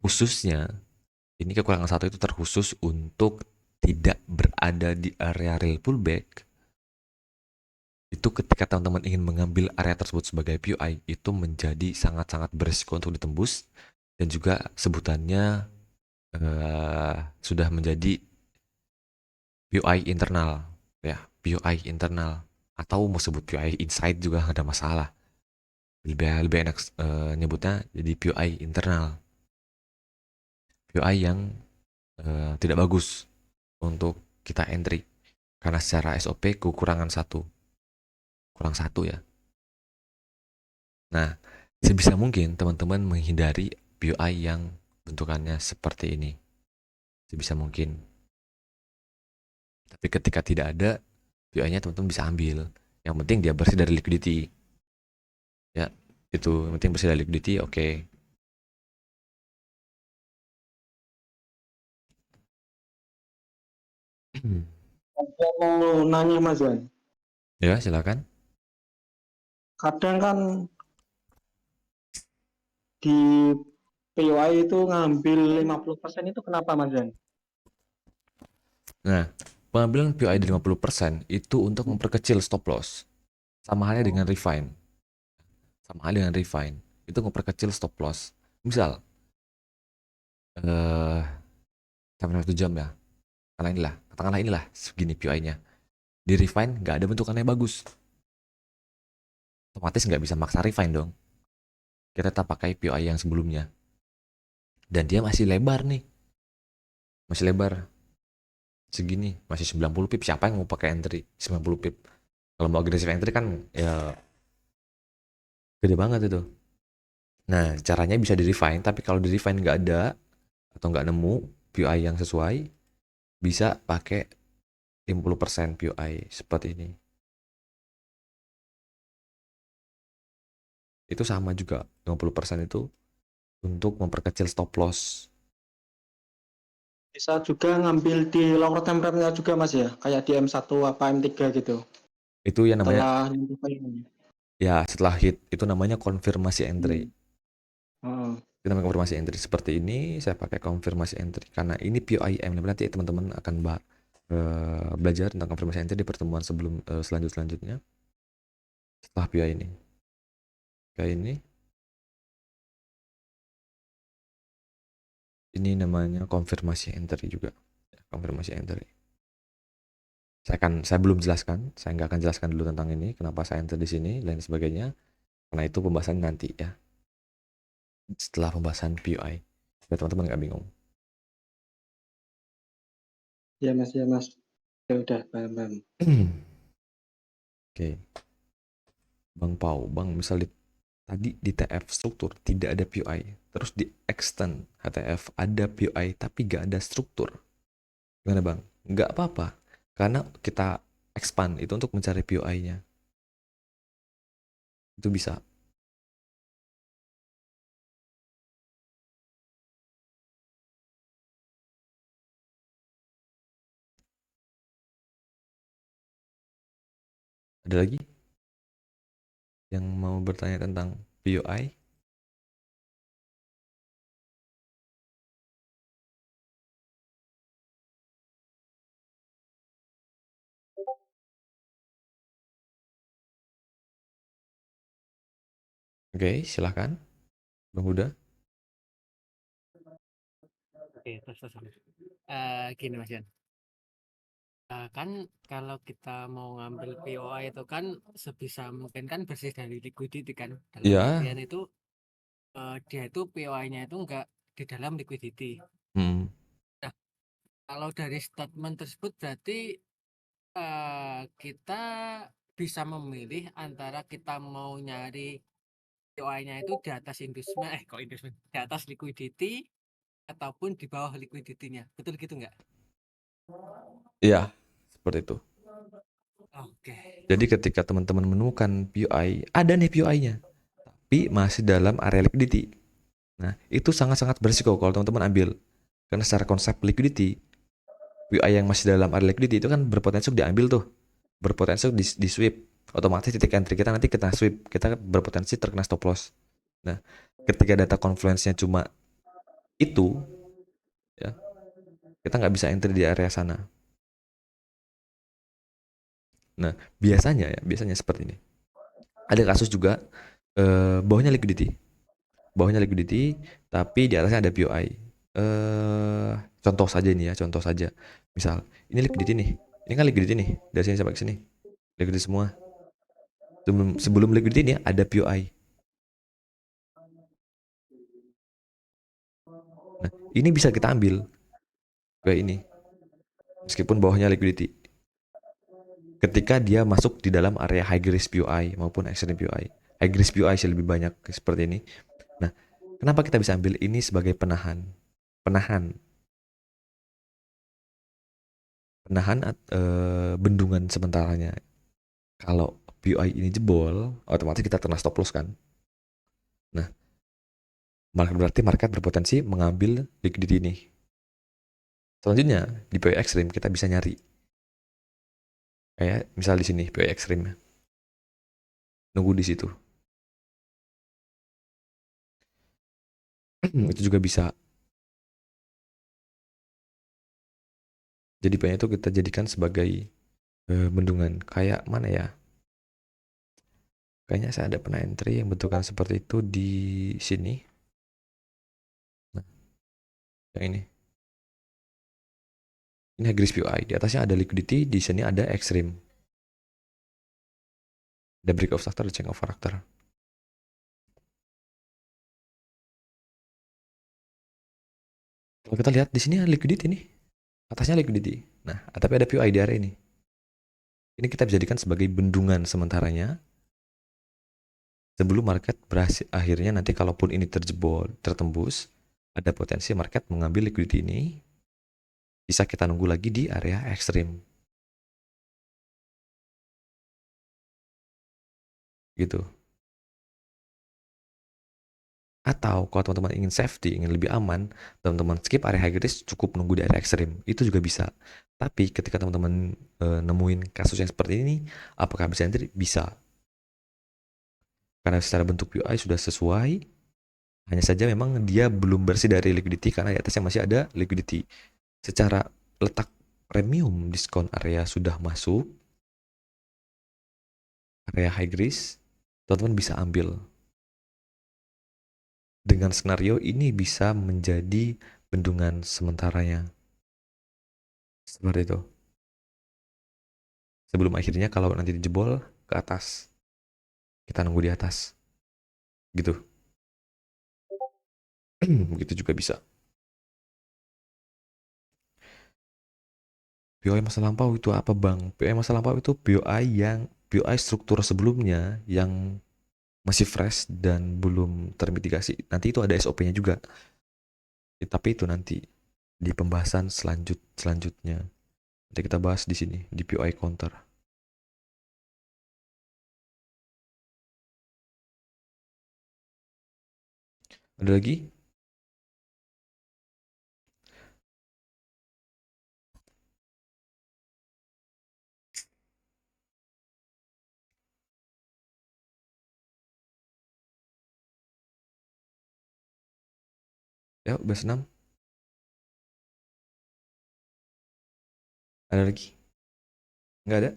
khususnya, ini kekurangan satu itu terkhusus untuk tidak berada di area real pullback, itu ketika teman-teman ingin mengambil area tersebut sebagai POI itu menjadi sangat-sangat berisiko untuk ditembus dan juga sebutannya sudah menjadi POI internal ya, POI internal atau mau sebut POI inside juga nggak ada masalah, lebih enak nyebutnya jadi POI internal, POI yang tidak bagus untuk kita entry karena secara SOP kekurangan satu, kurang satu ya. Nah, sebisa mungkin teman-teman menghindari POI yang bentukannya seperti ini. Sebisa mungkin. Tapi ketika tidak ada, POI-nya teman-teman bisa ambil. Yang penting dia bersih dari liquidity. Ya, itu. Yang penting bersih dari liquidity, oke. Okay. Saya mau nanya Mas Wan, Ya, silakan. kadang kan di POI itu ngambil 50% itu kenapa Mas Wan? Nah, pengambilan POI di 50% itu untuk memperkecil stop loss. Sama halnya dengan refine. Sama halnya dengan refine. Itu memperkecil stop loss. Misal, sampai 1 jam ya. Katakanlah inilah segini POI-nya. Di refine nggak ada bentukannya bagus. Otomatis nggak bisa maksa refine dong. Kita tetap pakai POI yang sebelumnya. Dan dia masih lebar nih. Masih lebar. Segini. Masih 90 pip. Siapa yang mau pakai entry 90 pip? Kalau mau agresif entry kan ya gede banget itu. Nah, caranya bisa di-refine, tapi kalau di-refine nggak ada atau nggak nemu POI yang sesuai, bisa pakai 50% POI seperti ini. Itu sama juga, 50% itu untuk memperkecil stop loss. Bisa juga ngambil di long term rate-nya juga Mas ya, kayak di M1 apa M3 gitu. Itu yang namanya, Setelah ini. ya setelah hit, itu namanya konfirmasi entry. Oh, Itu namanya konfirmasi entry. Seperti ini, saya pakai konfirmasi entry. Karena ini POIM, nanti teman-teman akan belajar tentang konfirmasi entry di pertemuan selanjutnya. Setelah POI ini. Kayak ini namanya konfirmasi entry juga. Konfirmasi entry. Saya belum jelaskan, saya nggak akan jelaskan dulu tentang ini, kenapa saya enter di sini, dan sebagainya. Karena itu pembahasan nanti ya, setelah pembahasan POI. Biar teman-teman nggak bingung. ya Mas, ya Mas. Ya udah, paham. Oke, Bang Pau, Bang misalnya tadi di TF struktur tidak ada POI, terus di extend HTF ada POI tapi nggak ada struktur. Gimana Bang? Nggak apa-apa, karena kita expand itu untuk mencari POI-nya. Itu bisa. Ada lagi yang mau bertanya tentang POI? Oke, silahkan Bang Huda. Oke, terus. Gini Mas Yan. Kan kalau kita mau ngambil POI itu kan sebisa mungkin kan bersih dari liquidity kan. Dalam Iya. artian itu dia itu POI-nya itu enggak di dalam liquidity. Hmm. Nah, kalau dari statement tersebut berarti kita bisa memilih antara kita mau nyari POI-nya itu di atas investment, di atas liquidity ataupun di bawah liquidity-nya. Betul gitu nggak? Iya, seperti itu. Oke. Jadi ketika teman-teman menemukan POI, ada nih POI-nya, tapi masih dalam area liquidity. Nah, itu sangat-sangat berisiko kalau teman-teman ambil. Karena secara konsep liquidity, POI yang masih dalam area liquidity itu kan berpotensi untuk diambil tuh. Berpotensi di sweep. Otomatis titik entry kita nanti kita sweep. Kita berpotensi terkena stop loss. Nah, ketika data confluence-nya cuma itu, ya, kita nggak bisa entry di area sana. Nah, biasanya seperti ini. Ada kasus juga bawahnya liquidity. Bawahnya liquidity, tapi di atasnya ada POI. Contoh saja ini ya, contoh saja. Misal, ini liquidity nih. Ini kan liquidity nih, dari sini sampai ke sini. Liquidity semua. Sebelum liquidity ini ada POI. Nah, ini bisa kita ambil kayak ini. Meskipun bawahnya liquidity. Ketika dia masuk di dalam area high risk POI maupun extreme POI. High risk POI sih lebih banyak seperti ini. Nah, kenapa kita bisa ambil ini sebagai penahan? Penahan bendungan sementaranya. Kalau POI ini jebol, otomatis kita kena stop loss kan. Nah, berarti market berpotensi mengambil liquidity ini. Selanjutnya, di POI ekstrim kita bisa nyari. Kayak misal di sini POI ekstrim. Nunggu di situ. Itu juga bisa. Jadi POI itu kita jadikan sebagai bendungan. Kayak mana ya? Kayaknya saya ada pernah entry yang bentukan seperti itu di sini. Nah, yang ini. Ini high risk POI. Di atasnya ada liquidity, di sini ada extreme. Ada break of structure, change of character. Kalau kita lihat di sini ada liquidity nih. Atasnya liquidity. Nah, tapi ada POI di area ini. Ini kita bisa jadikan sebagai bendungan sementaranya. sebelum market berhasil. Akhirnya nanti kalaupun ini tertembus, ada potensi market mengambil liquidity ini, bisa kita nunggu lagi di area ekstrim gitu. Atau kalau teman-teman ingin safety, ingin lebih aman, teman-teman skip area high risk, cukup nunggu di area ekstrim. Itu juga bisa. Tapi ketika teman-teman nemuin kasus yang seperti ini, apakah bisa entry? Bisa. Karena secara bentuk POI sudah sesuai, hanya saja memang dia belum bersih dari liquidity karena di atasnya masih ada liquidity. Secara letak premium diskon area sudah masuk, area high risk, teman-teman bisa ambil. Dengan skenario ini bisa menjadi bendungan sementaranya. Seperti itu. Sebelum akhirnya kalau nanti dijebol ke atas, kita nunggu di atas. Gitu. Begitu juga bisa. POI masa lampau itu apa bang? POI masa lampau itu POI struktur sebelumnya yang masih fresh dan belum termitigasi. Nanti itu ada SOP-nya juga. Tapi itu nanti di pembahasan selanjutnya. Nanti kita bahas di sini di POI counter. Ada lagi? Ya, bahas 6. Ada lagi? Nggak ada?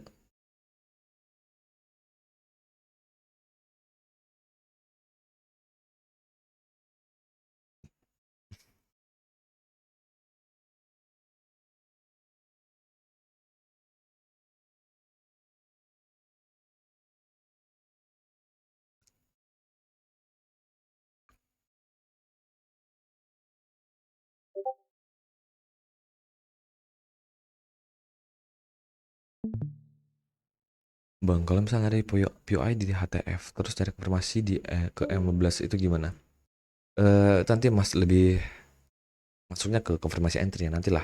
Bang, kalau misalnya dari POI di HTF, terus cari konfirmasi ke M15 itu gimana? Nanti mas lebih masuknya ke konfirmasi entry ya nantilah.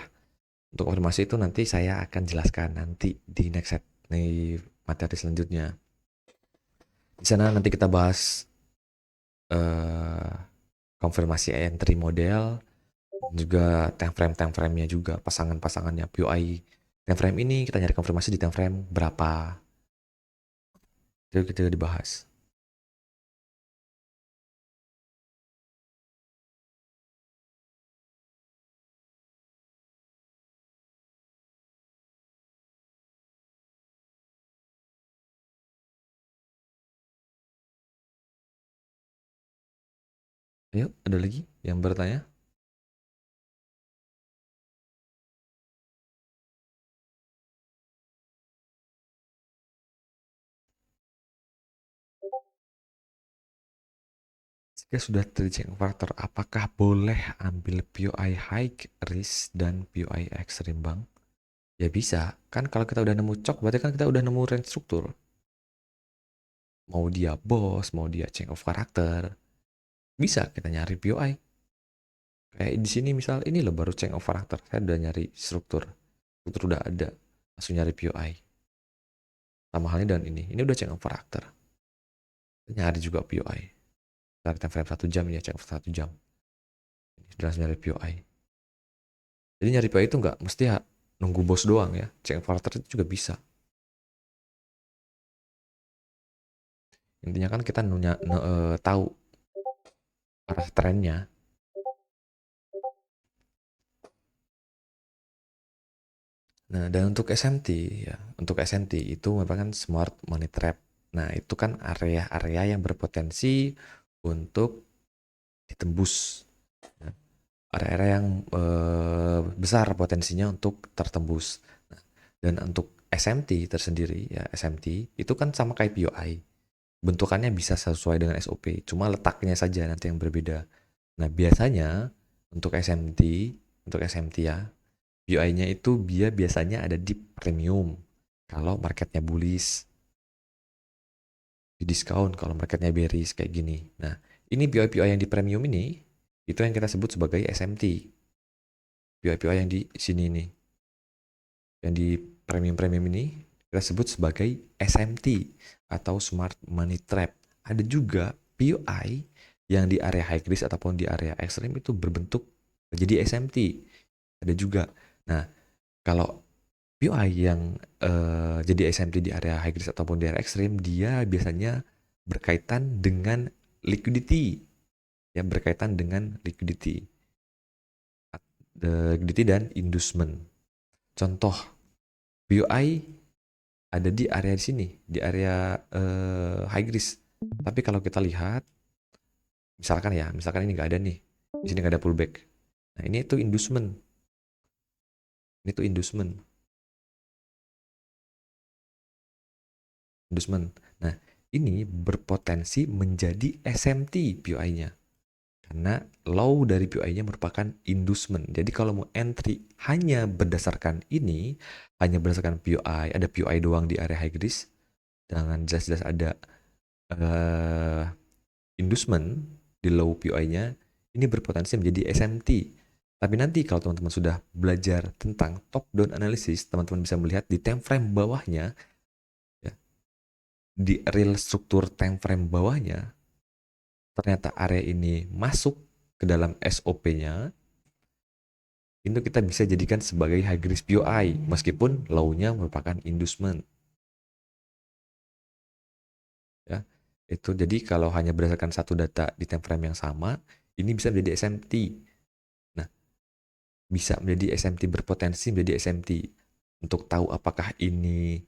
Untuk konfirmasi itu nanti saya akan jelaskan nanti di next set, di materi selanjutnya. Di sana nanti kita bahas eh, konfirmasi entry model, juga time frame-nya juga, pasangan-pasangannya POI. Time frame ini kita nyari konfirmasi di time frame berapa. Itu kita dibahas. Ayo, ada lagi yang bertanya? Jika sudah terjadi faktor, apakah boleh ambil POI high risk dan POI extreme bang? Ya bisa, kan kalau kita udah nemu cok, berarti kan kita udah nemu range struktur. Mau dia boss, mau dia change of character, bisa kita nyari POI. Kayak di sini misal ini loh baru change of character, saya udah nyari struktur udah ada, langsung nyari POI. Sama halnya dengan ini udah change of character, nyari juga POI. Cari time frame 1 jam ya, change of 1 jam. Sudah langsung nyari POI. Jadi nyari POI itu nggak mesti nunggu bos doang ya, change of character itu juga bisa. Intinya kan kita tahu arah trennya. Nah, dan untuk SMT ya, untuk SMT itu merupakan smart money trap. Nah, itu kan area-area yang berpotensi untuk ditembus. Nah, area-area yang besar potensinya untuk tertembus. Nah, dan untuk SMT tersendiri ya, SMT itu kan sama kayak POI. Bentukannya bisa sesuai dengan SOP, cuma letaknya saja nanti yang berbeda. Nah, biasanya untuk SMT ya, POI-nya itu biasanya ada di premium. Kalau marketnya bullish, di diskon kalau marketnya bearish kayak gini. Nah, ini POI-POI yang di premium ini itu yang kita sebut sebagai SMT. POI-POI yang di sini nih, yang di premium-premium ini kita sebut sebagai SMT atau Smart Money Trap. Ada juga POI yang di area high risk ataupun di area ekstrim itu berbentuk jadi SMT. Ada juga. Nah, kalau POI yang jadi SMT di area high risk ataupun di area ekstrim, dia biasanya berkaitan dengan liquidity. Ya, berkaitan dengan liquidity dan inducement. Contoh POI ada di area di sini, di area high risk. Tapi kalau kita lihat, misalkan ini nggak ada nih, di sini nggak ada pullback. Nah, ini tuh inducement. Ini tuh inducement. Nah, ini berpotensi menjadi SMT POI-nya. Karena low dari POI-nya merupakan inducement. Jadi kalau mau entry hanya berdasarkan ini, hanya berdasarkan POI, ada POI doang di area high risk, jangan jelas-jelas ada inducement di low POI-nya, ini berpotensi menjadi SMT. Tapi nanti kalau teman-teman sudah belajar tentang top down analysis, teman-teman bisa melihat di time frame bawahnya, ya, di real struktur time frame bawahnya, ternyata area ini masuk ke dalam SOP-nya, itu kita bisa jadikan sebagai high risk POI, meskipun low-nya merupakan inducement. Ya, itu jadi kalau hanya berdasarkan satu data di time frame yang sama, ini bisa menjadi SMT. Nah, bisa menjadi SMT, berpotensi menjadi SMT. Untuk tahu apakah ini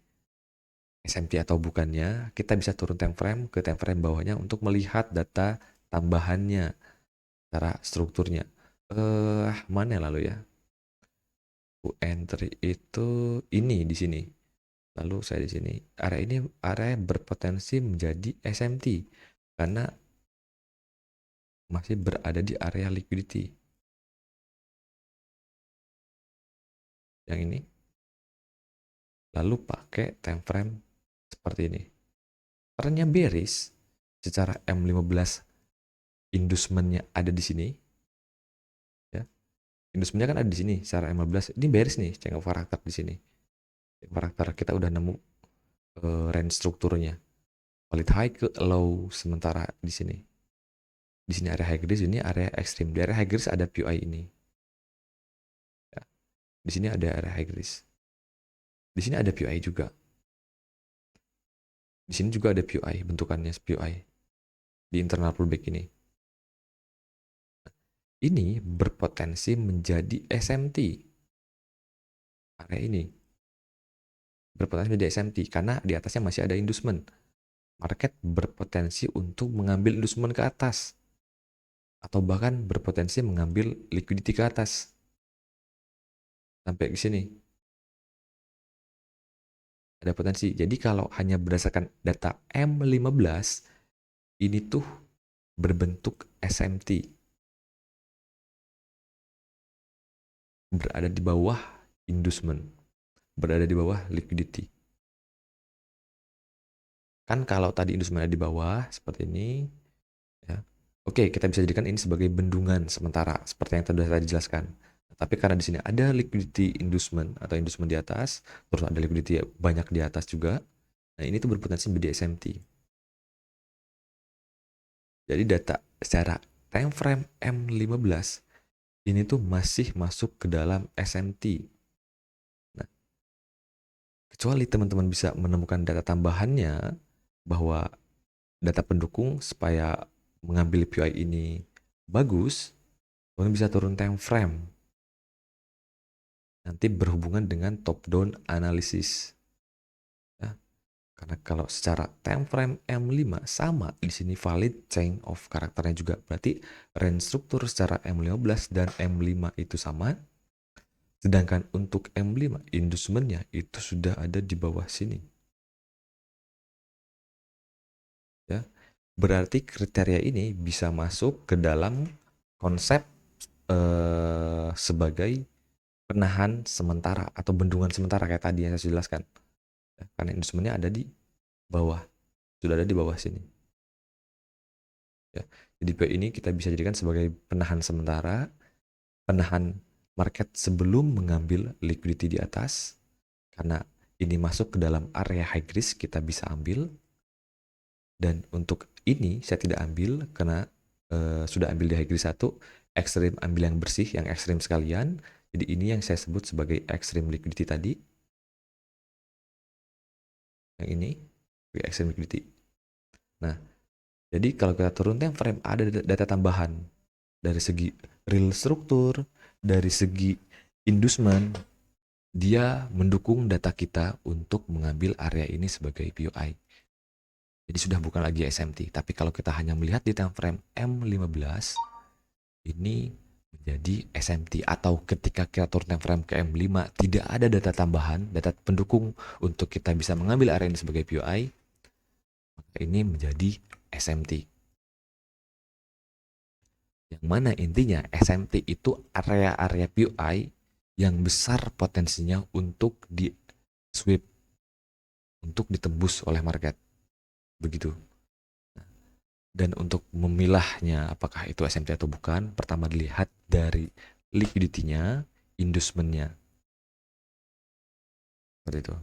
SMT atau bukannya, kita bisa turun time frame ke time frame bawahnya untuk melihat data tambahannya, cara strukturnya. Mana lalu ya? Entry itu ini di sini. Lalu saya di sini. Area ini area berpotensi menjadi SMT karena masih berada di area liquidity. Yang ini. Lalu pakai time frame seperti ini. Trennya bearish, secara M15 inducement-nya ada di sini. Ya. Inducement-nya kan ada di sini secara M15. Ini bearish nih, change of karakter di sini. Karakter kita udah nemu range strukturnya. Valid high ke low sementara di sini. Di sini area high risk, ini area ekstrim. Di area high risk ada POI ini. Ya. Di sini ada area high risk. Di sini ada POI juga. Di sini juga ada POI, bentukannya POI. Di internal pullback ini. Ini berpotensi menjadi SMT. Area ini berpotensi menjadi SMT karena di atasnya masih ada inducement. Market berpotensi untuk mengambil inducement ke atas. Atau bahkan berpotensi mengambil liquidity ke atas. Sampai ke sini. Ada potensi. Jadi kalau hanya berdasarkan data M15, ini tuh berbentuk SMT. Berada di bawah inducement. Berada di bawah liquidity. Kan kalau tadi inducement ada di bawah, seperti ini. Ya. Oke, kita bisa jadikan ini sebagai bendungan sementara, seperti yang tadi dijelaskan. Tapi karena di sini ada liquidity inducement atau inducement di atas, terus ada liquidity banyak di atas juga. Nah, ini tuh berpotensi menjadi SMT. Jadi data secara time frame M15 ini tuh masih masuk ke dalam SMT. Nah, kecuali teman-teman bisa menemukan data tambahannya bahwa data pendukung supaya mengambil POI ini bagus, teman bisa turun time frame. Nanti berhubungan dengan top down analysis. Ya. Karena kalau secara time frame M5 sama, di sini valid change of karakternya juga. Berarti range struktur secara M15 dan M5 itu sama. Sedangkan untuk M5 inducement-nya itu sudah ada di bawah sini. Ya. Berarti kriteria ini bisa masuk ke dalam konsep sebagai penahan sementara atau bendungan sementara kayak tadi yang saya jelaskan. Ya, karena inducement-nya ada di bawah. sudah ada di bawah sini. Ya. Jadi POI ini kita bisa jadikan sebagai penahan sementara, penahan market sebelum mengambil liquidity di atas. Karena ini masuk ke dalam area high risk, kita bisa ambil. Dan untuk ini saya tidak ambil karena sudah ambil di high risk 1, ekstrim ambil yang bersih, yang ekstrim sekalian. Jadi ini yang saya sebut sebagai ekstrim liquidity tadi. Yang ini ekstrim liquidity. Nah, jadi kalau kita turun time frame ada data tambahan dari segi real struktur, dari segi inducement, dia mendukung data kita untuk mengambil area ini sebagai POI. Jadi sudah bukan lagi SMT, tapi kalau kita hanya melihat di time frame M15, ini menjadi SMT. Atau ketika kita turun time frame ke M5, tidak ada data tambahan, data pendukung untuk kita bisa mengambil area ini sebagai POI, maka ini menjadi SMT. Yang mana intinya SMT itu area-area POI yang besar potensinya untuk di sweep, untuk ditembus oleh market. Begitu. Dan untuk memilahnya apakah itu SMT atau bukan, pertama dilihat dari liquidity-nya, inducement-nya. Seperti itu.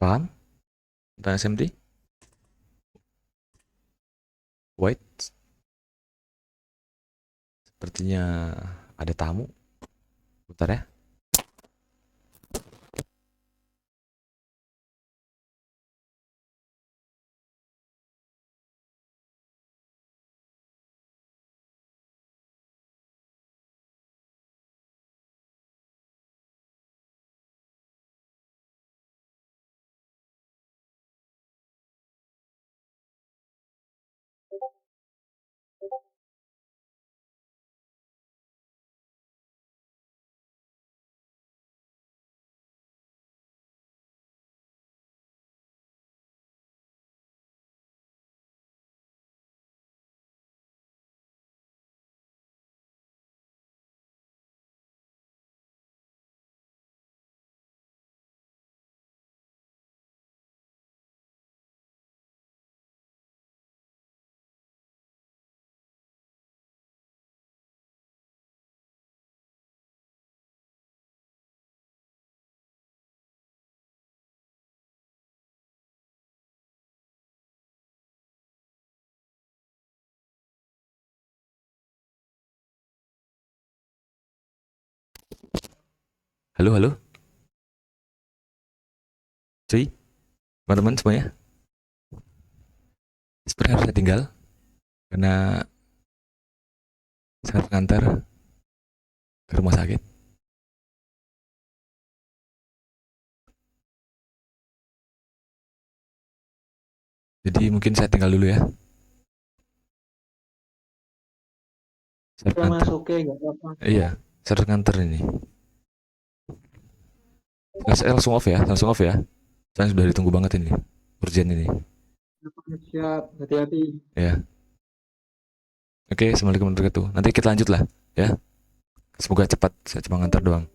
Paham tentang SMT? White? Sepertinya ada tamu. Bentar ya. Halo, halo. Cuy, teman-teman semuanya. Sepertinya harus saya tinggal karena saya mengantar ke rumah sakit. Jadi mungkin saya tinggal dulu ya. Saya Udah mengantar. Mas, oke, nggak apa-apa. Iya, saya harus nganter ini. Saya langsung off ya, langsung off ya. Saya sudah ditunggu banget ini, urgent ini. Siap, hati-hati. Ya. Oke, assalamualaikum warahmatullahi wabarakatuh. Nanti kita lanjut lah, ya. Semoga cepat, saya cuma ngantar doang.